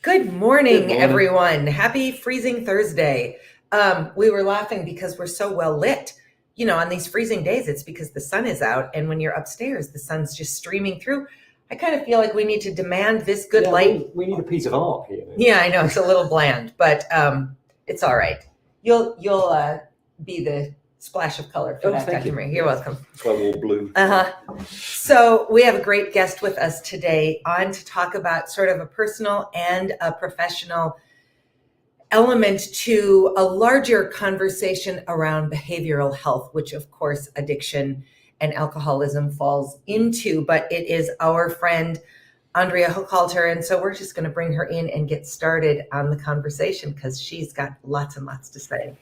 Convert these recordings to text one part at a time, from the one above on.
Good morning, Good morning. everyone. Happy freezing Thursday. We were laughing because we're so well lit. You know, on these freezing days, it's because the sun is out, and when you're upstairs, the sun's just streaming through. I kind of feel like we need to demand this good light. We need a piece of art here. Yeah, I know it's a little bland, but it's all right. You'll be the splash of color for that documentary. You're welcome. That's why we're all blue. So we have a great guest with us today on to talk about sort of a personal and a professional element to a larger conversation around behavioral health, which of course addiction and alcoholism falls into, but it is our friend Andrea Hochhalter. And so we're just going to bring her in and get started on the conversation because she's got lots and lots to say.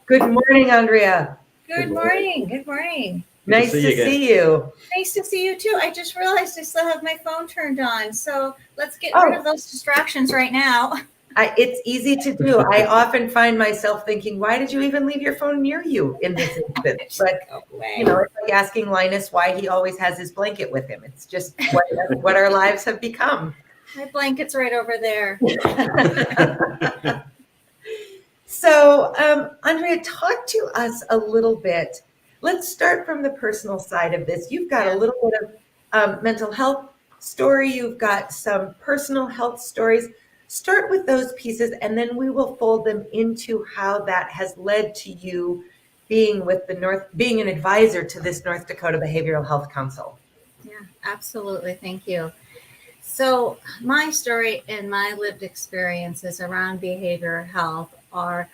Good morning, Andrea. Good morning. Good morning. Nice to see you. Nice to see you too. I just realized I still have my phone turned on. So let's get rid of those distractions right now. It's easy to do. I often find myself thinking, why did you even leave your phone near you in this instance? But, you know, it's like asking Linus why he always has his blanket with him. It's just what our lives have become. My blanket's right over there. So, Andrea, talk to us a little bit. Let's start from the personal side of this. You've got a little bit of mental health story. You've got some personal health stories. Start with those pieces, and then we will fold them into how that has led to you being an advisor to this North Dakota Behavioral Health Council. Yeah, absolutely. Thank you. So my story and my lived experiences around behavioral health are,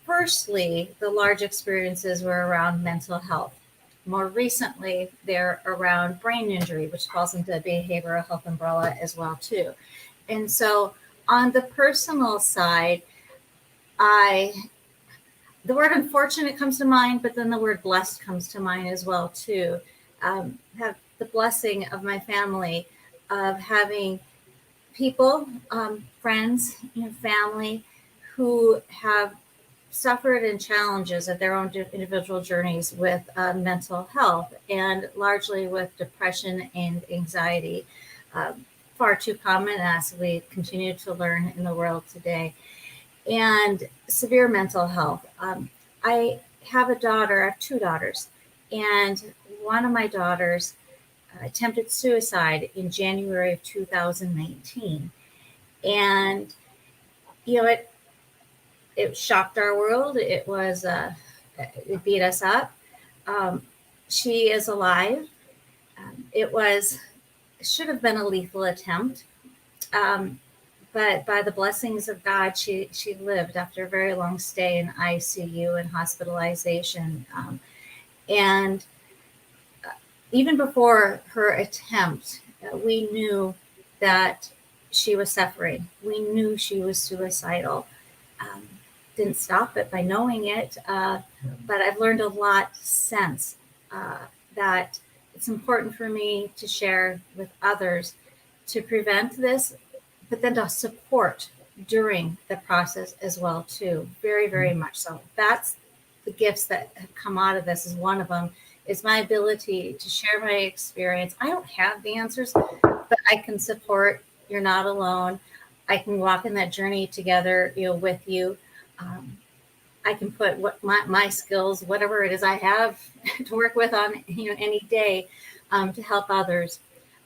firstly, the large experiences were around mental health. More recently, they're around brain injury, which falls into the behavioral health umbrella as well, too. And so on the personal side, the word unfortunate comes to mind, but then the word blessed comes to mind as well, too. Have the blessing of my family of having people, friends, family who have suffered in challenges of their own individual journeys with mental health, and largely with depression and anxiety. Far too common, as we continue to learn in the world today, and severe mental health. I have a daughter, I have two daughters, and one of my daughters attempted suicide in January of 2019. And, it shocked our world. It was, it beat us up. She is alive. It should have been a lethal attempt. But by the blessings of God, she lived after a very long stay in ICU and hospitalization. And even before her attempt, we knew that she was suffering. We knew she was suicidal. Didn't stop it by knowing it, but I've learned a lot since that it's important for me to share with others to prevent this, but then to support during the process as well, too. Very, very much so. That's the gifts that have come out of this. Is one of them is my ability to share my experience. I don't have the answers, but I can support. You're not alone. I can walk in that journey together, with you. I can put what my skills, whatever it is I have to work with on, any day, to help others.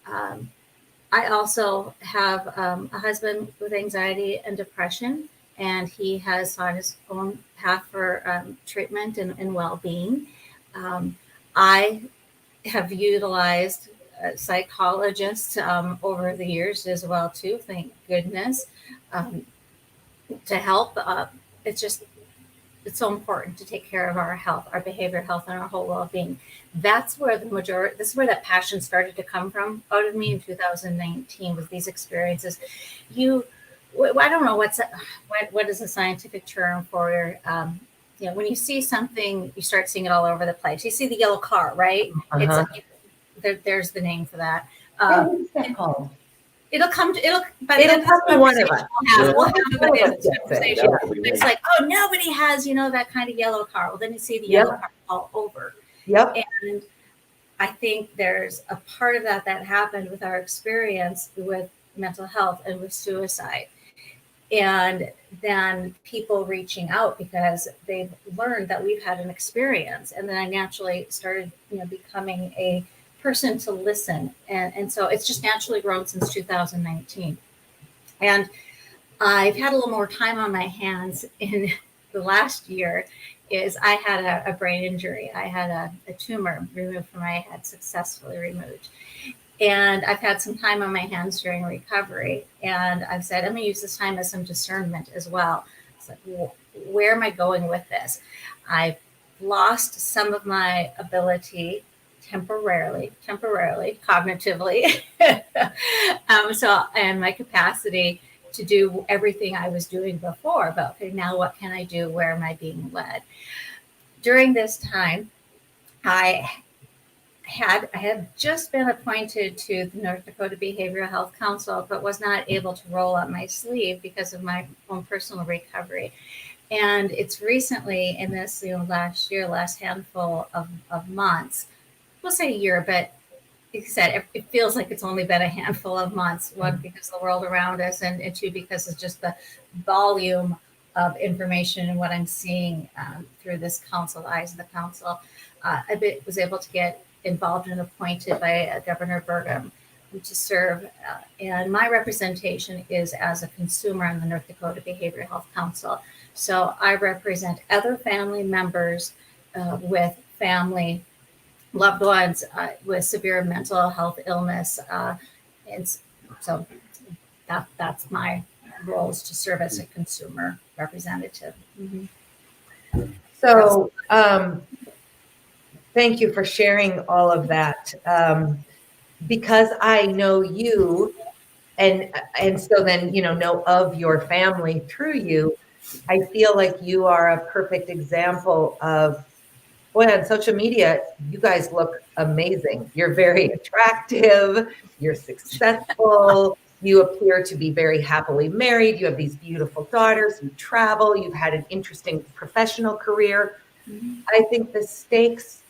I also have a husband with anxiety and depression, and he has sought his own path for treatment and well-being. I have utilized psychologists over the years as well, too, thank goodness, to help. It's so important to take care of our health, our behavioral health, and our whole well-being. That's where this is where that passion started to come from out of me in 2019 with these experiences. I don't know what is a scientific term for, when you see something, you start seeing it all over the place. You see the yellow car, right? Uh-huh. There's the name for that. What is that called? It'll come to one of us. We'll have it by the end of this conversation. It's like, oh, nobody has, that kind of yellow car. Well, then you see the yellow car all over. Yep. And I think there's a part of that happened with our experience with mental health and with suicide. And then people reaching out because they've learned that we've had an experience. And then I naturally started, becoming a person to listen. And so it's just naturally grown since 2019. And I've had a little more time on my hands in the last year. Is I had a brain injury. I had a tumor removed from my head, successfully removed. And I've had some time on my hands during recovery. And I've said, I'm going to use this time as some discernment as well. It's like, where am I going with this? I've lost some of my ability temporarily, cognitively. And my capacity to do everything I was doing before. But okay, now what can I do? Where am I being led? During this time, I had just been appointed to the North Dakota Behavioral Health Council, but was not able to roll up my sleeve because of my own personal recovery. And it's recently in this, last handful of months, we'll say a year, but like I said, it feels like it's only been a handful of months, one, because of the world around us, and two, because it's just the volume of information and what I'm seeing through this council, the eyes of the council. I was able to get involved and appointed by Governor Burgum to serve. And my representation is as a consumer on the North Dakota Behavioral Health Council. So I represent other family members with family loved ones with severe mental health illness. And so that's my role, is to serve as a consumer representative. Mm-hmm. So, thank you for sharing all of that. Because I know you, and so then, know of your family through you, I feel like you are a perfect example of, boy, on social media, you guys look amazing. You're very attractive. You're successful. You appear to be very happily married. You have these beautiful daughters. You travel. You've had an interesting professional career. Mm-hmm. I think the stakes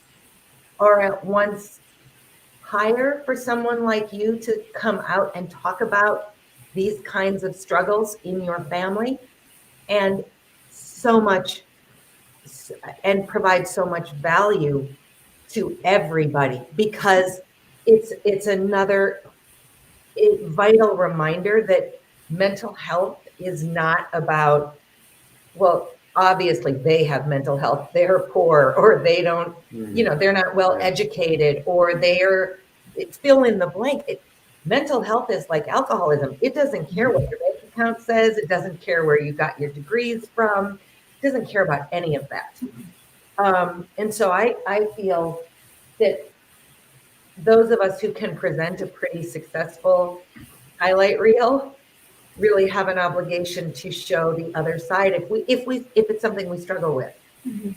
are at once higher for someone like you to come out and talk about these kinds of struggles in your family, and provide so much value to everybody, because it's another vital reminder that mental health is not about, well, obviously they have mental health, they're poor, or they don't, they're not well educated, or fill in the blank. Mental health is like alcoholism. It doesn't care what your bank account says. It doesn't care where you got your degrees from. It doesn't care about any of that. And so I feel that those of us who can present a pretty successful highlight reel really have an obligation to show the other side if it's something we struggle with. Mm-hmm.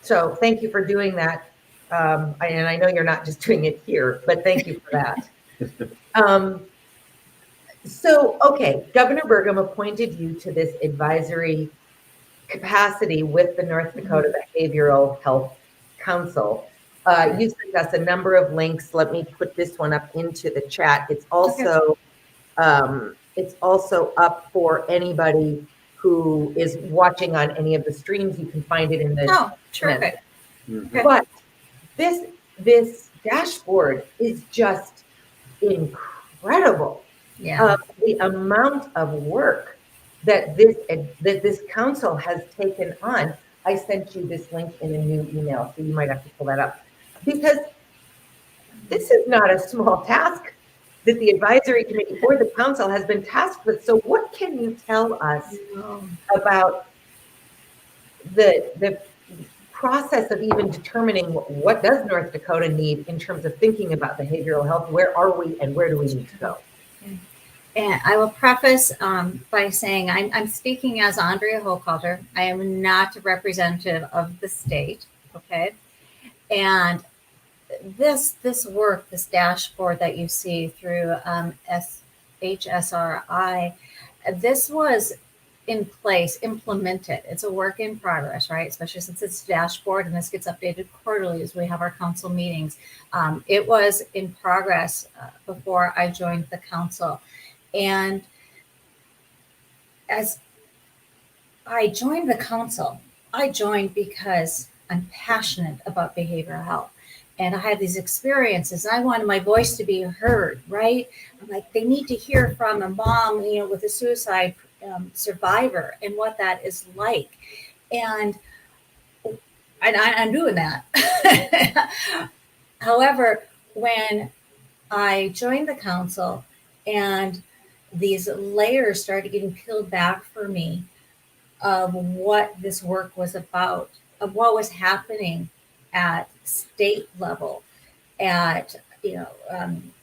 So thank you for doing that. And I know you're not just doing it here, but thank you for that. So, okay, Governor Burgum appointed you to this advisory capacity with the North Dakota Behavioral Health Council. You sent us a number of links. Let me put this one up into the chat. It's also up for anybody who is watching on any of the streams. You can find it in the terrific. Okay. But this dashboard is just incredible. Yeah. The amount of work that this council has taken on. I sent you this link in a new email, so you might have to pull that up, because this is not a small task that the advisory committee or the council has been tasked with. So what can you tell us about the process of even determining what does North Dakota need in terms of thinking about behavioral health? Where are we and where do we need to go? And I will preface by saying I'm speaking as Andrea Hochhalter. I am not a representative of the state, okay? And this work, this dashboard that you see through HSRI, this was in place, implemented. It's a work in progress, right? Especially since it's dashboard and this gets updated quarterly as we have our council meetings. It was in progress before I joined the council. And as I joined the council, I joined because I'm passionate about behavioral health. And I had these experiences. I wanted my voice to be heard, right? I'm like, they need to hear from a mom, with a suicide survivor and what that is like. And I'm doing that. However, when I joined the council and these layers started getting peeled back for me of what this work was about, of what was happening at state level, at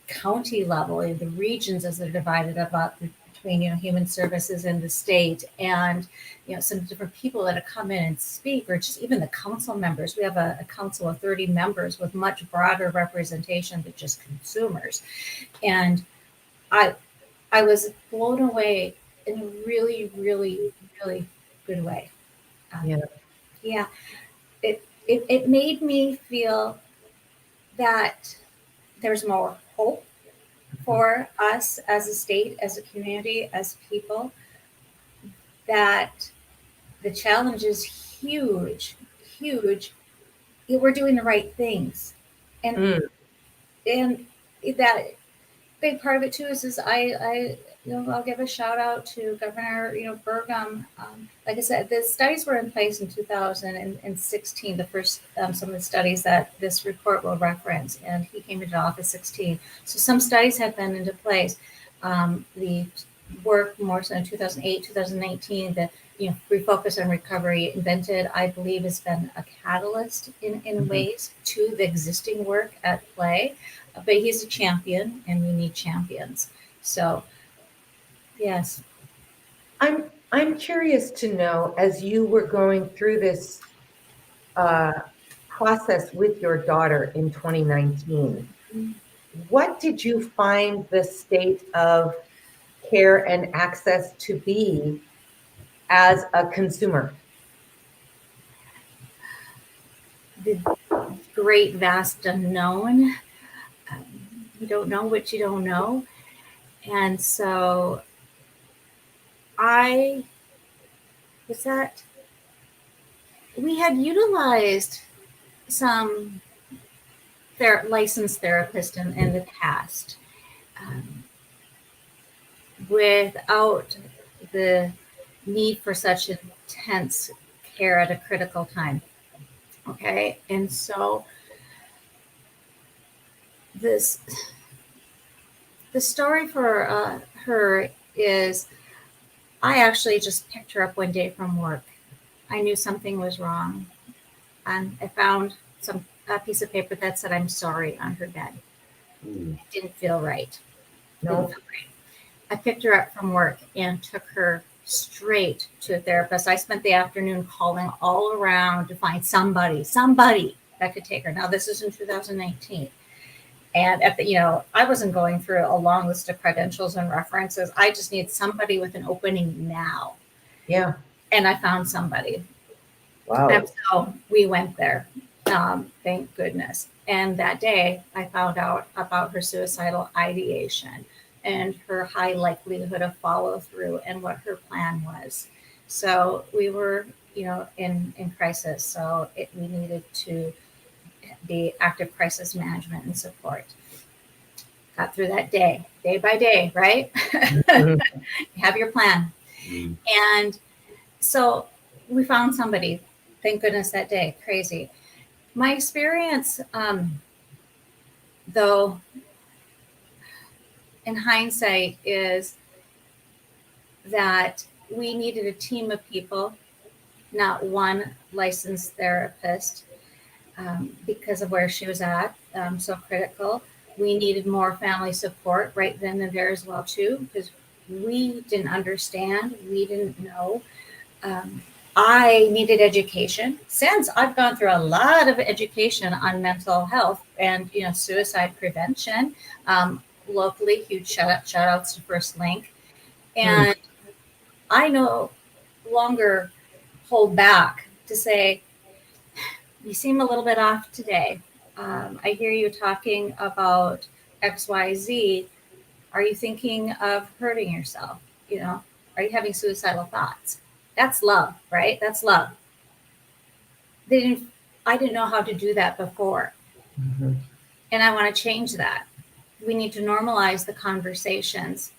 county level, in the regions as they're divided about between human services and the state, and some different people that have come in and speak, or just even the council members. We have a council of 30 members with much broader representation than just consumers, and I was blown away in a really, really, really good way. Yeah, it made me feel that there's more hope for us as a state, as a community, as people, that the challenge is huge, huge. We're doing the right things. And and that big part of it too is I'll give a shout out to Governor Burgum. Like I said, the studies were in place in 2016. The first some of the studies that this report will reference, and he came into office 16. So some studies have been into place. The work more so in 2008, 2019. The refocus on recovery invented, I believe, has been a catalyst in ways to the existing work at play. But he's a champion, and we need champions. So, yes. I'm curious to know, as you were going through this process with your daughter in 2019, what did you find the state of care and access to be as a consumer? The great vast unknown. You don't know what you don't know. And so we had utilized some licensed therapists in the past without the need for such intense care at a critical time. Okay. And so the story for her is, I actually just picked her up one day from work. I knew something was wrong, and I found a piece of paper that said "I'm sorry" on her bed. It didn't feel right. No. I picked her up from work and took her straight to a therapist. I spent the afternoon calling all around to find somebody that could take her. Now this is in 2019. And I wasn't going through a long list of credentials and references. I just need somebody with an opening now. Yeah. And I found somebody. Wow. And so we went there. Thank goodness. And that day I found out about her suicidal ideation and her high likelihood of follow through and what her plan was. So we were, in crisis. So we needed to be active crisis management and support. Got through that day by day, right? You have your plan. And so we found somebody, thank goodness, that day. Crazy. My experience, though, in hindsight, is that we needed a team of people, not one licensed therapist, because of where she was at, so critical. We needed more family support right then and there as well, too, because we didn't understand. We didn't know. I needed education, since I've gone through a lot of education on mental health and suicide prevention. Locally, huge shout outs to First Link. And I no longer hold back to say, you seem a little bit off today. I hear you talking about XYZ. Are you thinking of hurting yourself? You know, are you having suicidal thoughts? That's love, right? That's love. I didn't know how to do that before. Mhm. And I want to change that. We need to normalize the conversations.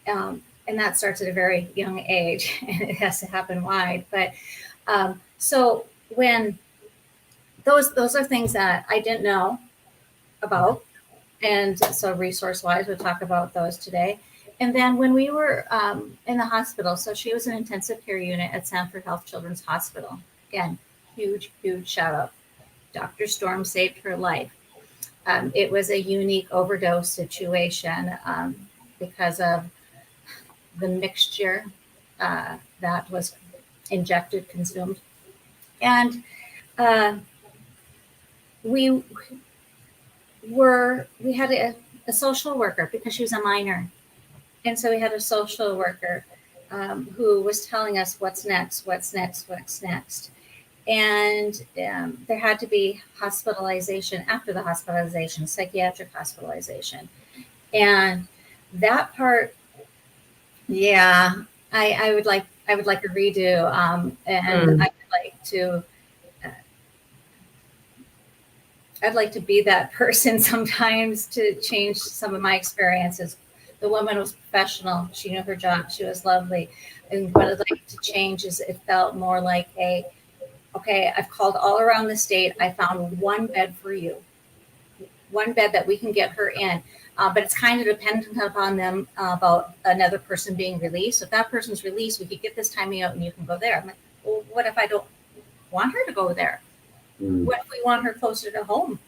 And that starts at a very young age, and it has to happen wide. But so when those are things that I didn't know about, and so resource wise, we'll talk about those today. And then when we were in the hospital, so she was in intensive care unit at Sanford Health Children's Hospital. Again, huge shout out. Dr. Storm saved her life. It was a unique overdose situation because of the mixture that was injected, consumed. And we had a social worker because she was a minor. And so we had a social worker who was telling us what's next. And there had to be hospitalization after the hospitalization, psychiatric hospitalization. And that part, yeah, I would like a redo. And I'd like to be that person sometimes to change some of my experiences. The woman was professional. She knew her job. She was lovely. And what I'd like to change is it felt more like okay, I've called all around the state. I found one bed for you, one bed that we can get her in. But it's kind of dependent upon them about another person being released. So if that person's released, we could get this timing out and you can go there. I'm like, well, what if I don't want her to go there? What if we want her closer to home?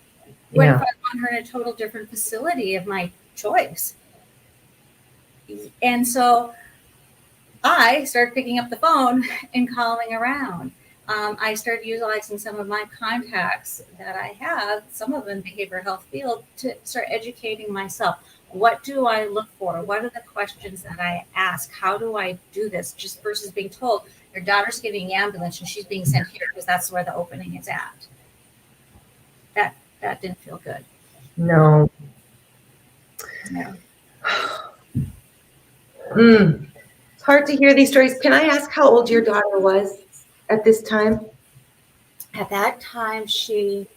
What if I want her in a total different facility of my choice? And so I started picking up the phone and calling around. I started utilizing some of my contacts that I have, some of them in behavioral health field, to start educating myself. What do I look for? What are the questions that I ask? How do I do this? Just versus being told your daughter's getting an ambulance and she's being sent here because that's where the opening is at. That didn't feel good. No. No. It's hard to hear these stories. Can I ask how old your daughter was at this time? At that time, she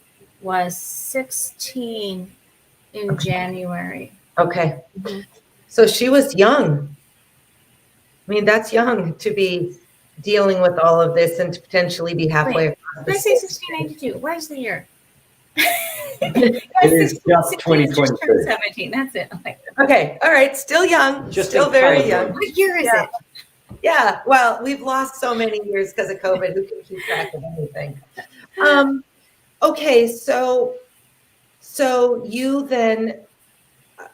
was 16 in January. Okay. Mm-hmm. So she was young. I mean, that's young to be dealing with all of this and to potentially be halfway across. Did I say 1692? Where's the year? It is just 2022. 17. That's it. Okay. All right. Still young. Just still very young. What year is it? Yeah. Well, we've lost so many years because of COVID. Who can keep track of anything? Okay. So you then,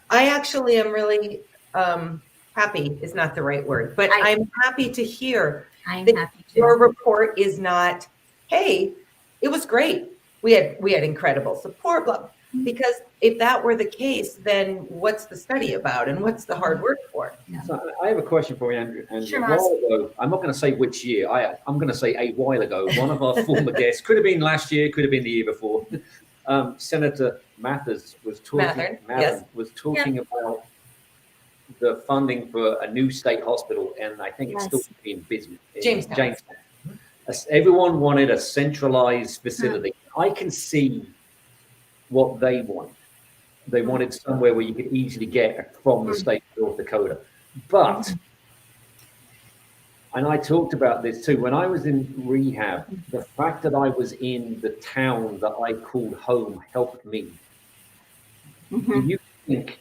I actually am really happy is not the right word, but I'm happy to hear that your report is not, hey, it was great. We had incredible support, blah, because if that were the case, then what's the study about and what's the hard work for? Yeah. So I have a question for you, Andrew. And sure, a while ago, I'm not going to say which year. I'm going to say a while ago. One of our former guests, could have been last year, could have been the year before. Senator Mathers was talking. Was talking about the funding for a new state hospital, and I think it's still in business. Jamestown. Everyone wanted a centralized facility. I can see what they want. They wanted somewhere where you could easily get from the state of North Dakota. But, and I talked about this too, when I was in rehab, the fact that I was in the town that I called home helped me. Do you think,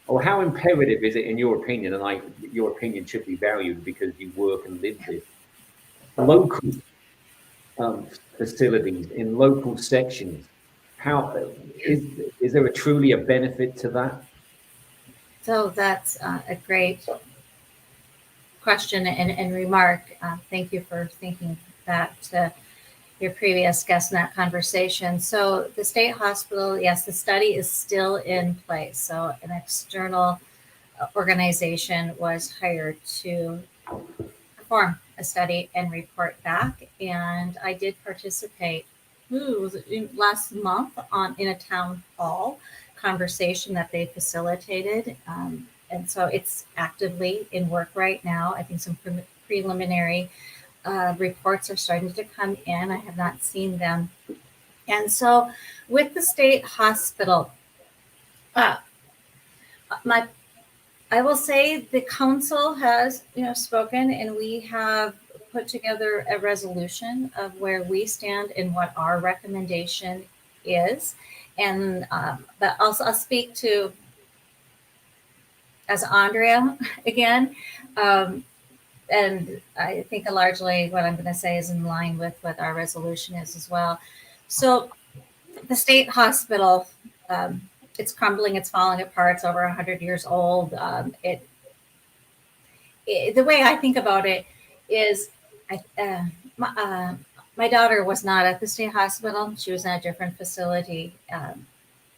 or how imperative is it in your opinion, and your opinion should be valued because you work and live with local facilities in local sections? How is there truly a benefit to that? So that's a great question and remark. Thank you for thinking that to your previous guest in that conversation. So the state hospital, yes, the study is still in place. So an external organization was hired to perform a study and report back. And I did participate was it last month in a town hall conversation that they facilitated. And so it's actively in work right now. I think some preliminary reports are starting to come in. I have not seen them. And so with the state hospital, I will say the council has, spoken, and we have put together a resolution of where we stand and what our recommendation is. And but also I'll speak to as Andrea again. And I think largely what I'm going to say is in line with what our resolution is as well. So the state hospital, it's crumbling, it's falling apart, it's over 100 years old. The way I think about it is my daughter was not at the state hospital. She was in a different facility,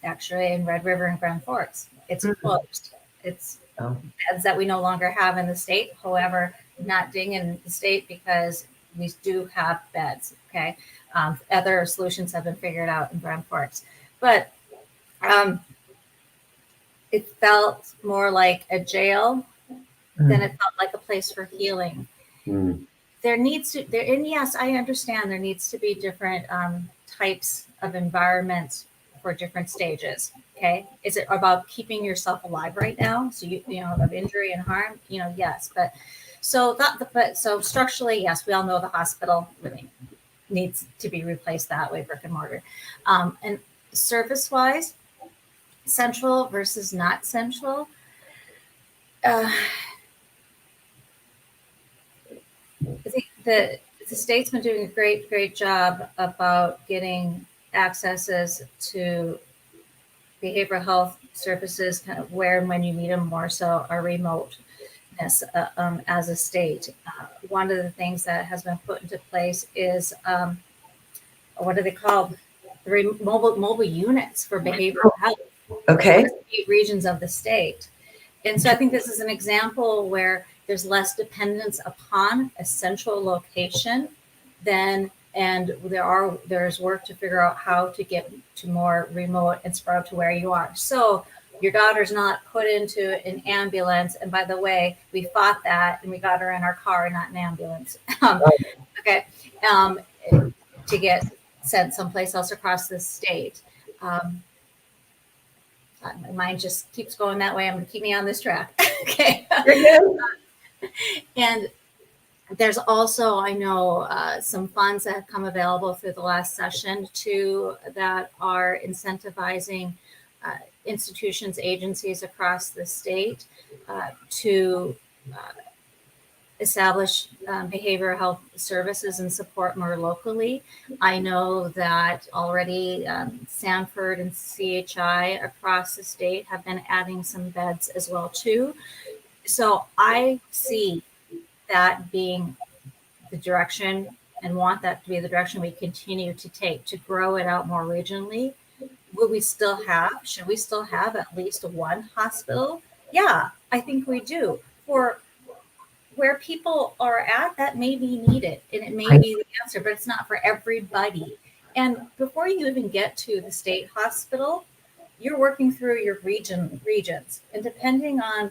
actually in Red River and Grand Forks. It's closed. It's beds that we no longer have in the state. However, not dinging the state because we do have beds. Okay. Other solutions have been figured out in Grand Forks, but it felt more like a jail than it felt like a place for healing. There needs to, and yes, I understand there needs to be different types of environments for different stages. Okay. Is it about keeping yourself alive right now? So of injury and harm, yes, but so structurally, yes, we all know the hospital really needs to be replaced that way, brick and mortar. And service wise, central versus not central. I think the state's been doing a great job about getting accesses to behavioral health services kind of where and when you need them, more so our remoteness as a state. One of the things that has been put into place is what are they called? Mobile units for behavioral health. Okay. Regions of the state. And so I think this is an example where there's less dependence upon a central location and there's work to figure out how to get to more remote and spread out to where you are. So your daughter's not put into an ambulance. And by the way, we fought that and we got her in our car, not an ambulance. Okay. To get sent someplace else across the state. My mind just keeps going that way. I'm going to keep me on this track. Okay. And there's also, I know, some funds that have come available through the last session too that are incentivizing institutions, agencies across the state to establish behavioral health services and support more locally. I know that already Sanford and CHI across the state have been adding some beds as well too. So I see that being the direction and want that to be the direction we continue to take to grow it out more regionally. Should we still have at least one hospital? Yeah, I think we do. For where people are at, that may be needed and it may be the answer, but it's not for everybody. And before you even get to the state hospital, you're working through your regions. And depending on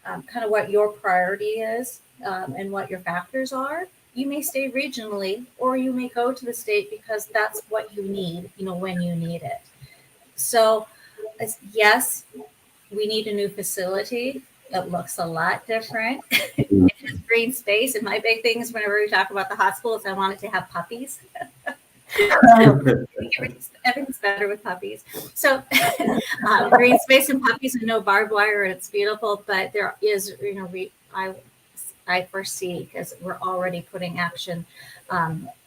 kind of what your priority is and what your factors are, you may stay regionally or you may go to the state because that's what you need, when you need it. So yes, we need a new facility. It looks a lot different. It has green space. And my big thing is whenever we talk about the hospital is I want it to have puppies. Everything's better with puppies. So green space and puppies and no barbed wire, and it's beautiful. But there is, I foresee, because we're already putting action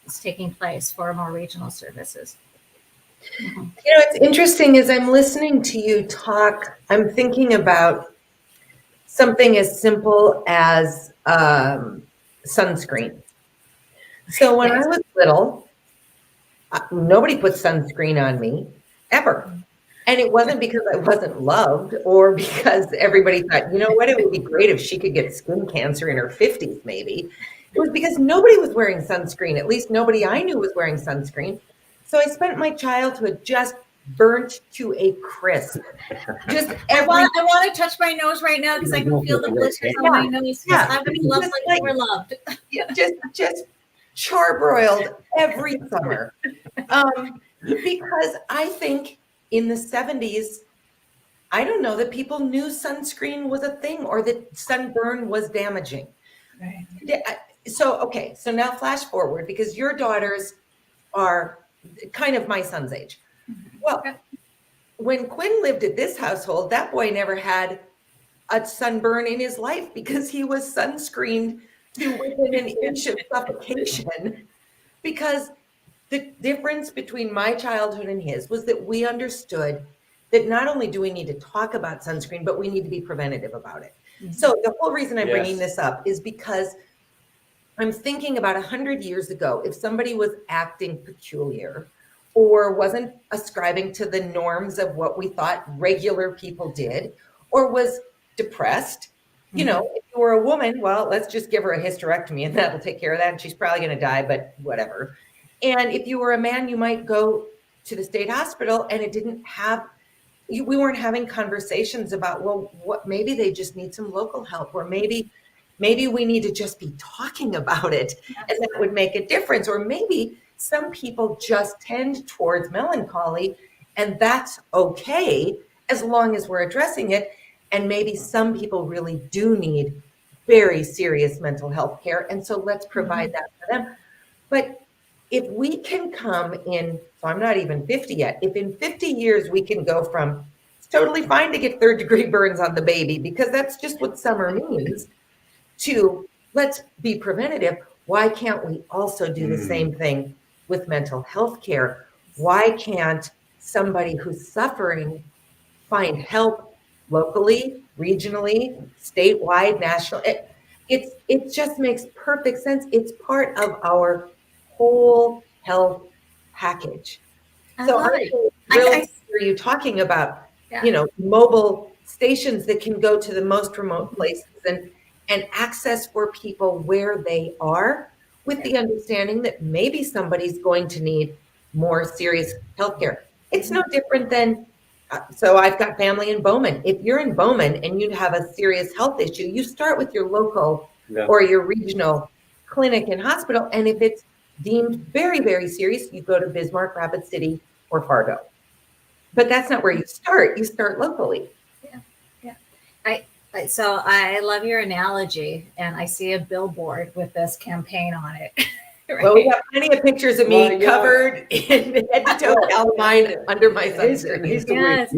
is taking place for more regional services. Mm-hmm. It's interesting as I'm listening to you talk, I'm thinking about something as simple as sunscreen. So when I was little, nobody put sunscreen on me ever. And it wasn't because I wasn't loved or because everybody thought, what, it would be great if she could get skin cancer in her 50s, maybe. It was because nobody was wearing sunscreen. At least nobody I knew was wearing sunscreen. So I spent my childhood just burnt to a crisp. Just I want to touch my nose right now because I can feel the blisters on my nose. Yeah. I'm going to love like we're loved. just charbroiled every summer. Because I think in the 70s, I don't know that people knew sunscreen was a thing or that sunburn was damaging. Right. So now flash forward, because your daughters are kind of my son's age. Well, when Quinn lived at this household, that boy never had a sunburn in his life because he was sunscreened to within an inch of suffocation. Because the difference between my childhood and his was that we understood that not only do we need to talk about sunscreen, but we need to be preventative about it. Mm-hmm. So the whole reason I'm bringing this up is because I'm thinking about 100 years ago, if somebody was acting peculiar or wasn't ascribing to the norms of what we thought regular people did, or was depressed, you know, if you were a woman, well, let's just give her a hysterectomy and that'll take care of that. And she's probably going to die, but whatever. And if you were a man, you might go to the state hospital and it didn't have, we weren't having conversations about, well, what, maybe they just need some local help, or maybe we need to just be talking about it and that would make a difference. Or maybe some people just tend towards melancholy and that's okay as long as we're addressing it. And maybe some people really do need very serious mental health care. And so let's provide that for them. But if we can come in, so I'm not even 50 yet, if in 50 years we can go from, it's totally fine to get 3rd-degree burns on the baby because that's just what summer means, to let's be preventative. Why can't we also do the same thing with mental health care? Why can't somebody who's suffering find help locally, regionally, statewide, national? It just makes perfect sense. It's part of our whole health package. So I'm really hear you talking about, you know, mobile stations that can go to the most remote places and access for people where they are, with the understanding that maybe somebody's going to need more serious healthcare. It's no different than, so I've got family in Bowman. If you're in Bowman and you have a serious health issue, you start with your local or your regional clinic and hospital. And if it's deemed very, very serious, you go to Bismarck, Rapid City, or Fargo. But that's not where you start. You start locally. So I love your analogy, and I see a billboard with this campaign on it. Right? Well, we got plenty of pictures of me covered in head to toe calamine under my sunscreen.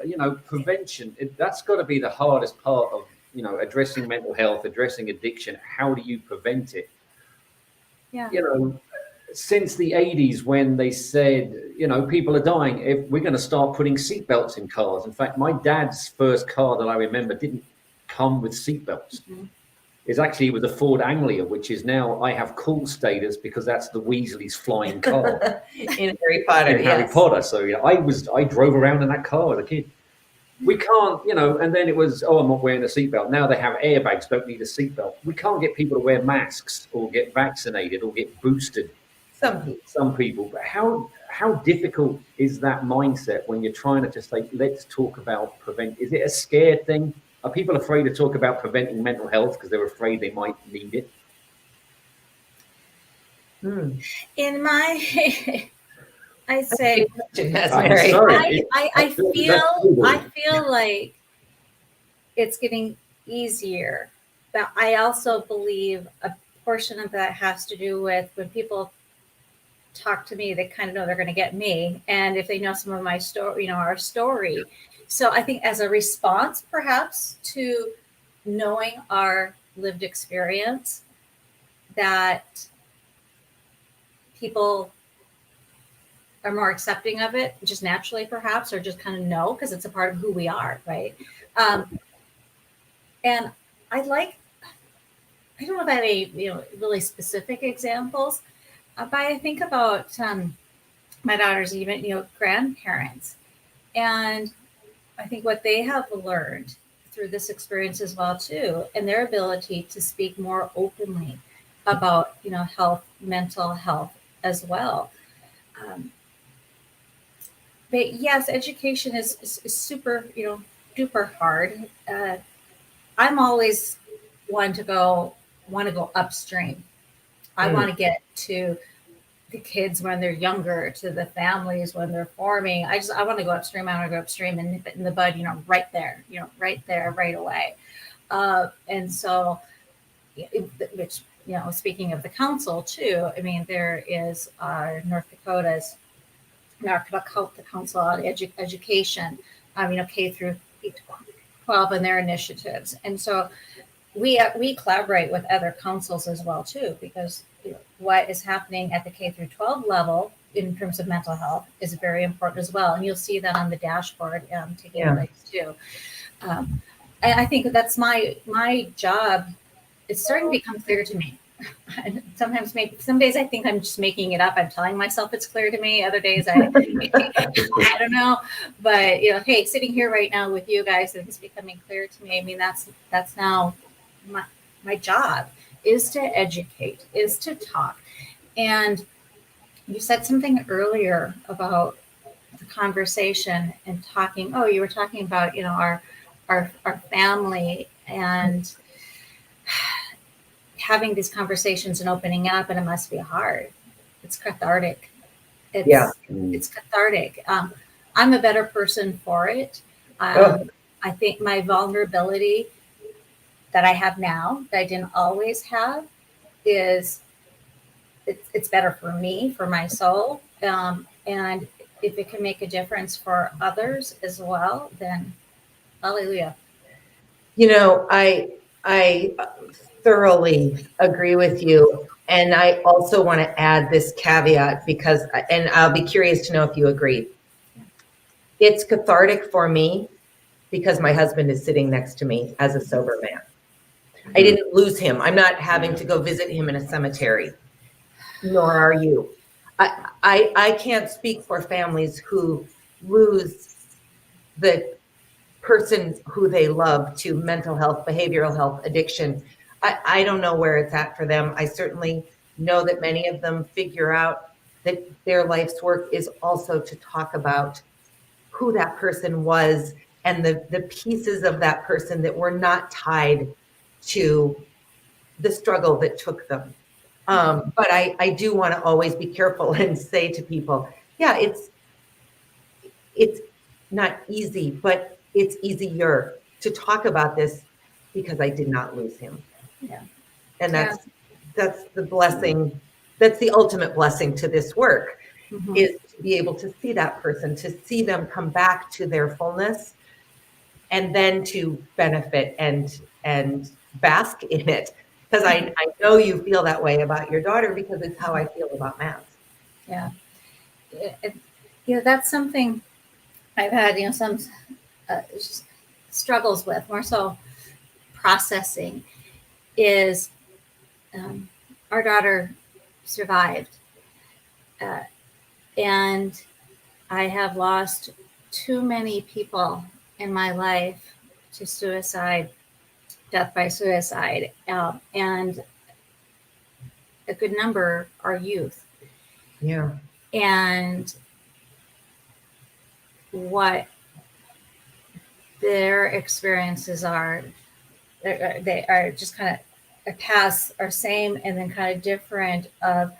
You know, prevention, that's got to be the hardest part of, you know, addressing mental health, addressing addiction. How do you prevent it? Yeah. You know, since the 80s, when they said, you know, people are dying, if we're going to start putting seatbelts in cars. In fact, my dad's first car that I remember didn't come with seatbelts. It was a Ford Anglia, which is now, I have cool status because that's the Weasley's flying car. in Harry Potter. Harry Potter. So yeah, I drove around in that car as a kid. We can't, you know, and then it was, I'm not wearing a seatbelt. Now they have airbags, don't need a seatbelt. We can't get people to wear masks or get vaccinated or get boosted. Some people. But how difficult is that mindset when you're trying to just say, let's talk about prevent? Is it a scared thing? Are people afraid to talk about preventing mental health because they're afraid they might need it? In my, I say, I feel like it's getting easier, but I also believe a portion of that has to do with when people talk to me, they kind of know they're going to get me. And if they know some of my story, you know, our story. So I think as a response, perhaps, to knowing our lived experience, that people are more accepting of it, just naturally, perhaps, or just kind of know because it's a part of who we are, right? And I don't know about any, you know, really specific examples, but I think about my daughter's even, you know, grandparents, and I think what they have learned through this experience as well too, and their ability to speak more openly about, you know, health, mental health as well. but yes, education is super, duper hard. I'm always want to go upstream. I want to get to the kids when they're younger, to the families when they're forming. I want to go upstream. I want to go upstream and nip it in the bud, right there, right away. And so, which, speaking of the council too, I mean, there is North Dakota's the Council on Education, K through 12 and their initiatives. And so we collaborate with other councils as well too, because what is happening at the K through 12 level in terms of mental health is very important as well. And you'll see that on the dashboard taking place too. And I think that's my job. It's starting to become clear to me. Some days I think I'm just making it up. I'm telling myself it's clear to me. Other days I don't know. But hey, sitting here right now with you guys, it's becoming clear to me. I mean, that's now my job is to educate, is to talk. And you said something earlier about the conversation and talking. Oh, you were talking about our family and having these conversations and opening up, and it must be hard. It's cathartic. It's cathartic. I'm a better person for it. I think my vulnerability that I have now, that I didn't always have, is it's better for me, for my soul. And if it can make a difference for others as well, then hallelujah. I thoroughly agree with you. And I also want to add this caveat and I'll be curious to know if you agree. It's cathartic for me because my husband is sitting next to me as a sober man. I didn't lose him. I'm not having to go visit him in a cemetery, nor are you. I can't speak for families who lose the person who they love to mental health, behavioral health, addiction. I don't know where it's at for them. I certainly know that many of them figure out that their life's work is also to talk about who that person was and the pieces of that person that were not tied to the struggle that took them. But I do want to always be careful and say to people, yeah, it's not easy, but it's easier to talk about this because I did not lose him. Yeah. And that's the blessing. That's the ultimate blessing to this work, is to be able to see that person, to see them come back to their fullness, and then to benefit and bask in it. Because I know you feel that way about your daughter, because it's how I feel about Matt. Yeah. That's something I've had, some struggles with, more so processing, is our daughter survived. And I have lost too many people in my life to suicide, death by suicide, and a good number are youth. Yeah. And what their experiences are, they are just kind of paths are same and then kind of different. Of,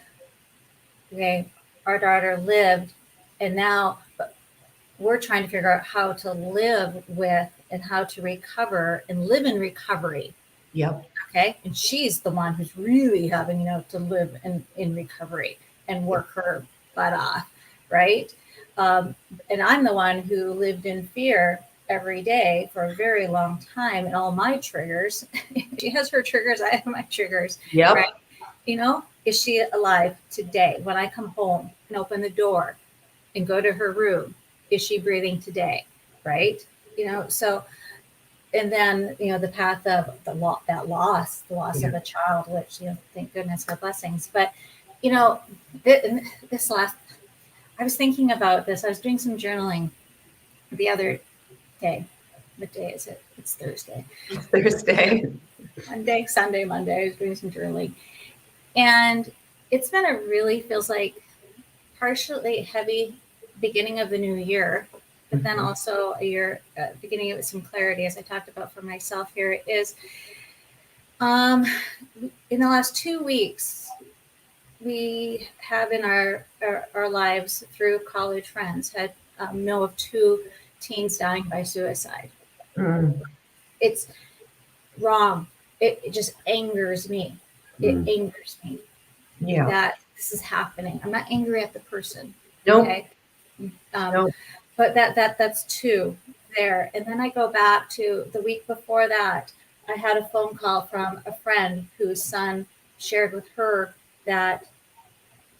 okay, our daughter lived, and now we're trying to figure out how to live with and how to recover and live in recovery. Yep. Okay. And she's the one who's really having, to live in recovery and work her butt off. Right. And I'm the one who lived in fear every day for a very long time, and all my triggers. She has her triggers. I have my triggers. Yeah. Right. Is she alive today? When I come home and open the door and go to her room, is she breathing today? Right. So, and then, the path of the loss of a child, which, thank goodness for blessings. But, this last, I was thinking about this. I was doing some journaling the other day. What day is it? It's Thursday. It's Thursday. Sunday, Monday. I was doing some journaling. And it's been feels like partially heavy beginning of the new year, but then also a year, beginning of some clarity, as I talked about for myself here, is in the last 2 weeks, we have in our lives through college friends had know of 2 teens dying by suicide. It's wrong. It just angers me. It angers me that this is happening. I'm not angry at the person. Nope. Okay. Nope. But that's 2 there. And then I go back to the week before that. I had a phone call from a friend whose son shared with her that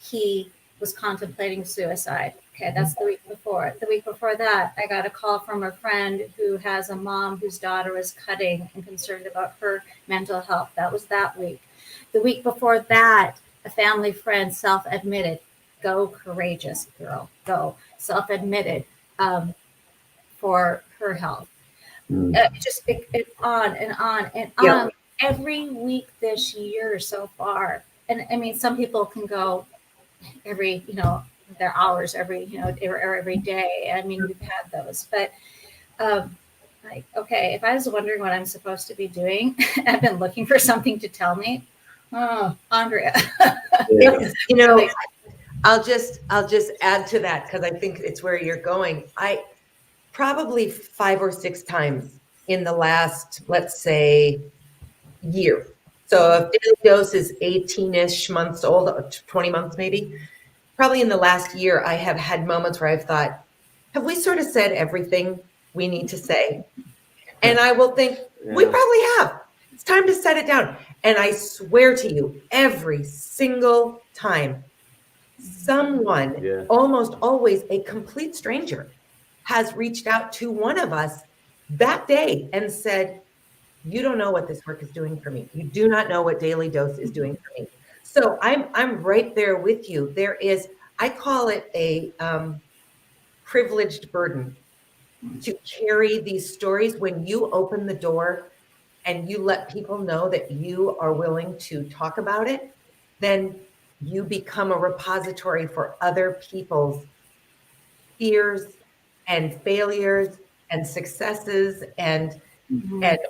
he was contemplating suicide. Okay, that's the week before. The week before that, I got a call from a friend who has a mom whose daughter is cutting and concerned about her mental health. That was that week. The week before that, a family friend self-admitted, go courageous girl, go, self-admitted for her health. It on and on and on every week this year so far. And I mean, some people can go every, their hours every, or every day. I mean, we've had those, but like, okay, if I was wondering what I'm supposed to be doing, I've been looking for something to tell me. Oh, Andrea. I'll just add to that because I think it's where you're going. I probably 5 or 6 times in the last, let's say, year. So if Daily Dose is 18-ish months old, 20 months maybe, probably in the last year, I have had moments where I've thought, have we sort of said everything we need to say? And I will think, we probably have. It's time to set it down. And I swear to you, every single time, someone, almost always a complete stranger, has reached out to one of us that day and said, you don't know what this work is doing for me. You do not know what Daily Dose is doing for me. So I'm right there with you. There is, I call it a privileged burden to carry these stories. When you open the door and you let people know that you are willing to talk about it, then you become a repository for other people's fears and failures and successes and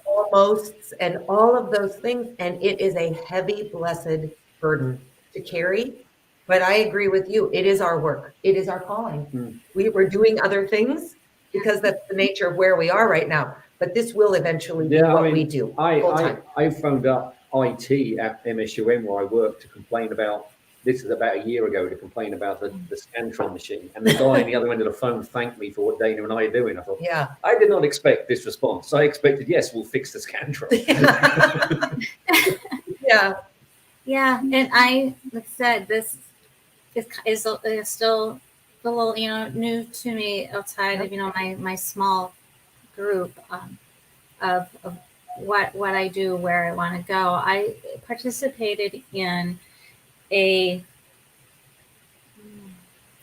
almosts and all of those things. And it is a heavy, blessed burden to carry. But I agree with you. It is our work. It is our calling. We're doing other things because that's the nature of where we are right now. But this will eventually be what we do. I phoned up IT at MSUM where I work to complain about, this is about a year ago, to complain about the Scantron machine. And the guy on the other end of the phone thanked me for what Dana and I are doing. I thought, I did not expect this response. I expected, yes, we'll fix the Scantron. Yeah. And I, like I said, this is still a little, new to me outside of, my small group of what I do, where I want to go. I participated in a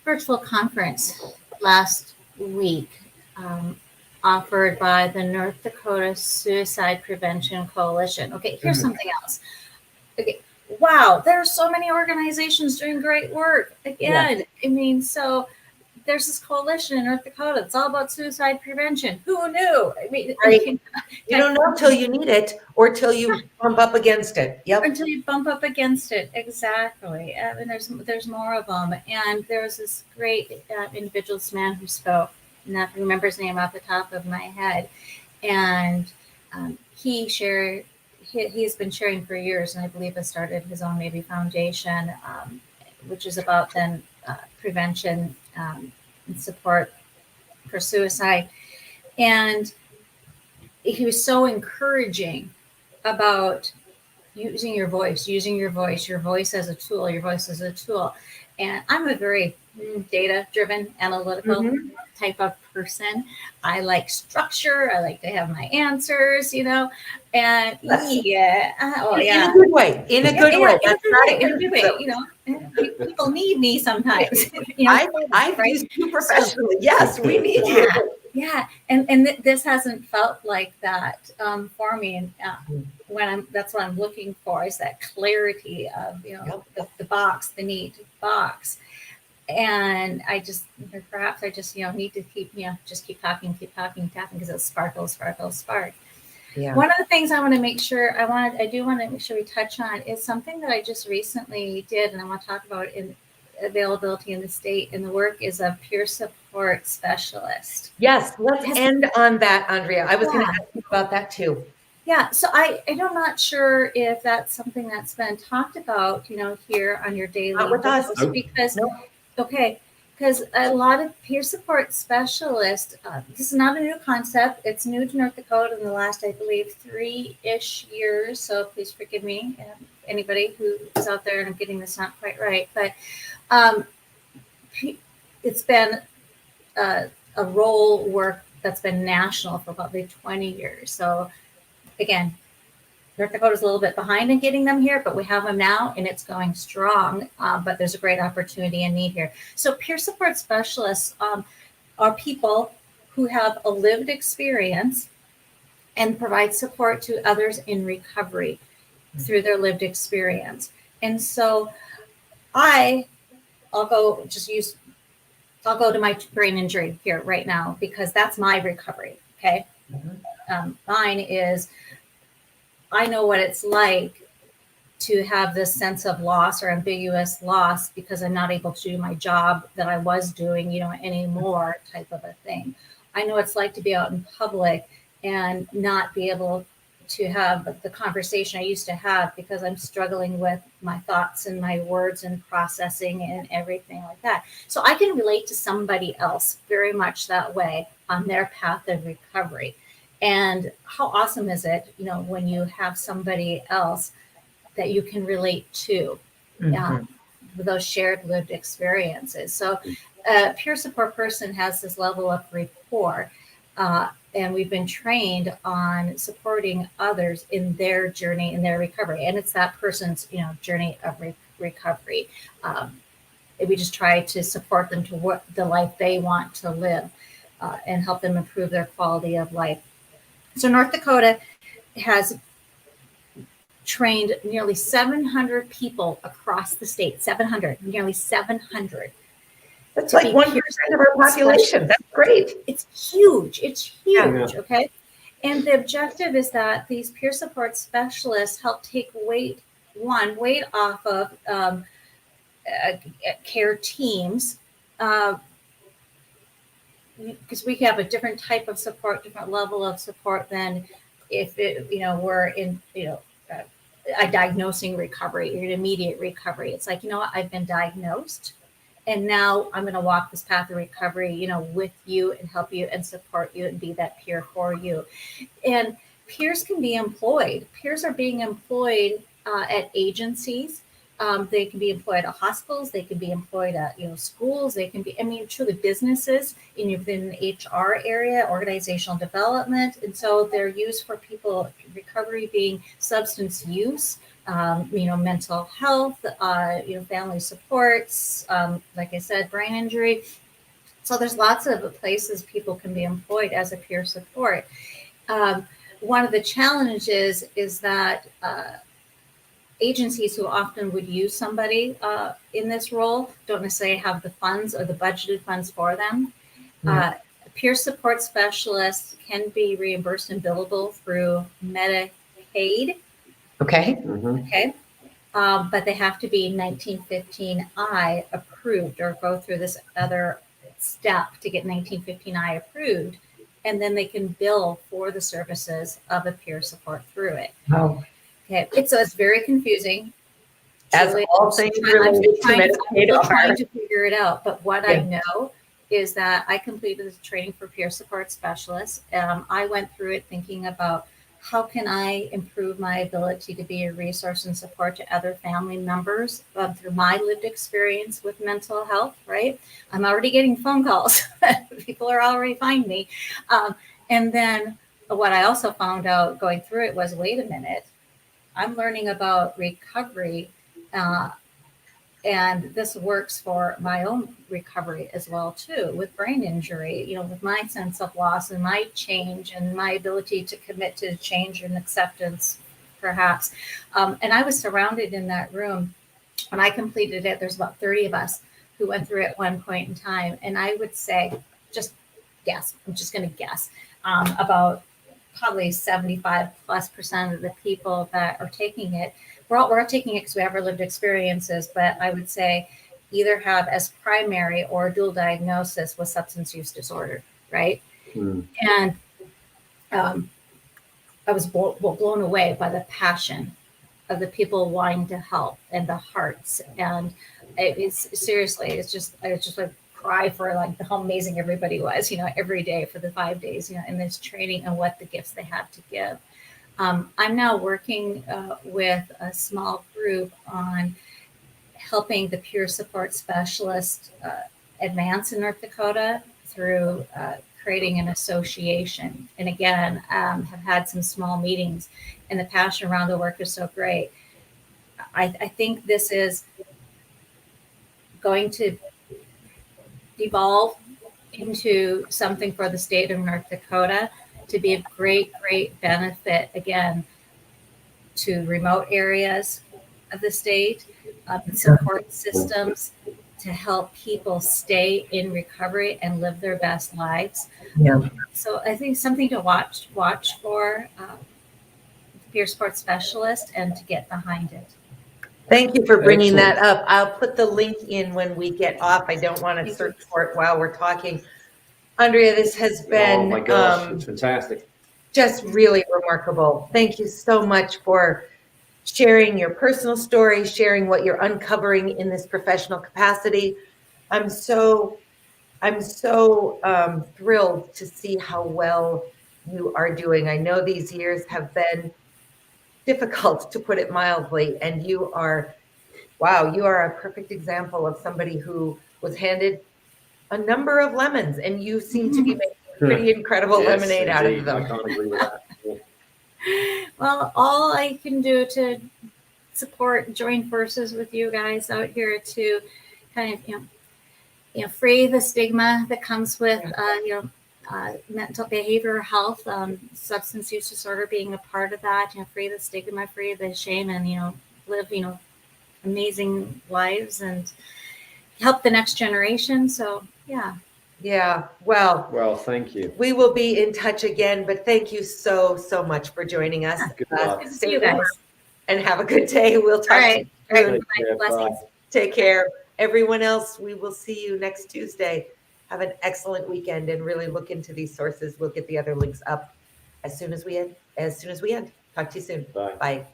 virtual conference last week offered by the North Dakota Suicide Prevention Coalition. Okay, here's something else. Okay, wow, there are so many organizations doing great work. Again, I mean, so there's this coalition in North Dakota. It's all about suicide prevention. Who knew? I mean, you don't know till you need it or till you bump up against it. Until you bump up against it. Exactly. And there's more of them. And there was this great individual, this man who spoke, and I don't remember his name off the top of my head. And he shared, he's been sharing for years, and I believe has started his own maybe foundation, which is about then prevention and support for suicide. And he was so encouraging about using your voice as a tool. And I'm a very data-driven, analytical type of person. I like structure. I like to have my answers, and in a good way. In a good way. People need me sometimes. I've used you professionally. Yes, we need you. Yeah, and this hasn't felt like that for me. And that's what I'm looking for, is that clarity of the box, the neat box. And perhaps I just, need to keep, just keep talking, because it sparkles. Yeah. One of the things I do want to make sure we touch on is something that I just recently did, and I want to talk about in availability in the state, and the work is a peer support specialist. Yes, let's end on that, Andrea. I was going to ask you about that too. Yeah, so I'm not sure if that's something that's been talked about, here on your daily. Not with us. Because because a lot of peer support specialists, this is not a new concept. It's new to North Dakota in the last, I believe, 3-ish years. So please forgive me, anybody who is out there and I'm getting this not quite right. But it's been a role work that's been national for probably 20 years. So again, North Dakota's a little bit behind in getting them here, but we have them now and it's going strong. But there's a great opportunity and need here. So peer support specialists are people who have a lived experience and provide support to others in recovery through their lived experience. And so I'll go to my brain injury here right now, because that's my recovery. Okay. Mine is, I know what it's like to have this sense of loss or ambiguous loss because I'm not able to do my job that I was doing, anymore, type of a thing. I know what it's like to be out in public and not be able to have the conversation I used to have because I'm struggling with my thoughts and my words and processing and everything like that. So I can relate to somebody else very much that way on their path of recovery. And how awesome is it, when you have somebody else that you can relate to, with those shared lived experiences. So a peer support person has this level of rapport, and we've been trained on supporting others in their journey, in their recovery. And it's that person's, journey of recovery. We just try to support them to what the life they want to live, and help them improve their quality of life. So North Dakota has trained nearly 700 people across the state, nearly 700. That's like 1% of our population. That's great. It's huge. Okay. And the objective is that these peer support specialists help take weight off of care teams, because we have a different type of support, different level of support than if we're in, a diagnosing recovery or an immediate recovery. It's like, I've been diagnosed and now I'm going to walk this path of recovery, with you and help you and support you and be that peer for you. And peers can be employed. Peers are being employed at agencies. They can be employed at hospitals. They can be employed at, schools. They can be, truly businesses within the HR area, organizational development. And so they're used for people, recovery being substance use, mental health, family supports, like I said, brain injury. So there's lots of places people can be employed as a peer support. One of the challenges is that agencies who often would use somebody in this role don't necessarily have the funds or the budgeted funds for them. Peer support specialists can be reimbursed and billable through Medicaid. Okay. Okay. But they have to be 1915I approved or go through this other step to get 1915I approved. And then they can bill for the services of a peer support through it. Oh. Okay, so it's very confusing. As all things related to Medicaid are. I'm trying to figure it out, but what I know is that I completed this training for peer support specialists. I went through it thinking about how can I improve my ability to be a resource and support to other family members through my lived experience with mental health, right? I'm already getting phone calls. People are already finding me. And then what I also found out going through it was, wait a minute, I'm learning about recovery, and this works for my own recovery as well too, with brain injury, with my sense of loss and my change and my ability to commit to change and acceptance, perhaps. And I was surrounded in that room when I completed it. There's about 30 of us who went through it at one point in time. And I would say, just guess, I'm just going to guess, about probably 75+% of the people that are taking it, we're all taking it because we have our lived experiences, but I would say either have as primary or dual diagnosis with substance use disorder, right? And I was blown away by the passion of the people wanting to help and the hearts. And it's seriously, it's just, I was just like cry for like how amazing everybody was, every day for the 5 days, in this training and what the gifts they have to give. I'm now working with a small group on helping the peer support specialist advance in North Dakota through creating an association. And again, have had some small meetings, and the passion around the work is so great. I think this is going to evolve into something for the state of North Dakota to be of great, great benefit, again, to remote areas of the state, support systems to help people stay in recovery and live their best lives. Yeah. So I think something to watch for peer support specialist and to get behind it. Thank you for bringing Excellent. that up. I'll put the link in when we get off. I don't want to search for it while we're talking. Andrea, this has been Oh my gosh, it's fantastic. Just really remarkable. Thank you so much for sharing your personal story, sharing what you're uncovering in this professional capacity. I'm so thrilled to see how well you are doing. I know these years have been difficult, to put it mildly, and you are a perfect example of somebody who was handed a number of lemons, and you seem to be making pretty incredible lemonade out of them. I can't agree with that. Well, all I can do to support, join forces with you guys out here to kind of, free the stigma that comes with, mental behavioral health, substance use disorder being a part of that, free the stigma, free the shame, and, live, amazing lives and help the next generation. So, yeah. Yeah. Well, thank you. We will be in touch again, but thank you so much for joining us. Good luck. Stay warm and have a good day. We'll talk. All right. soon. Blessings. Take care. Everyone else, we will see you next Tuesday. Have an excellent weekend and really look into these sources. We'll get the other links up as soon as we end. Talk to you soon. Bye. Bye.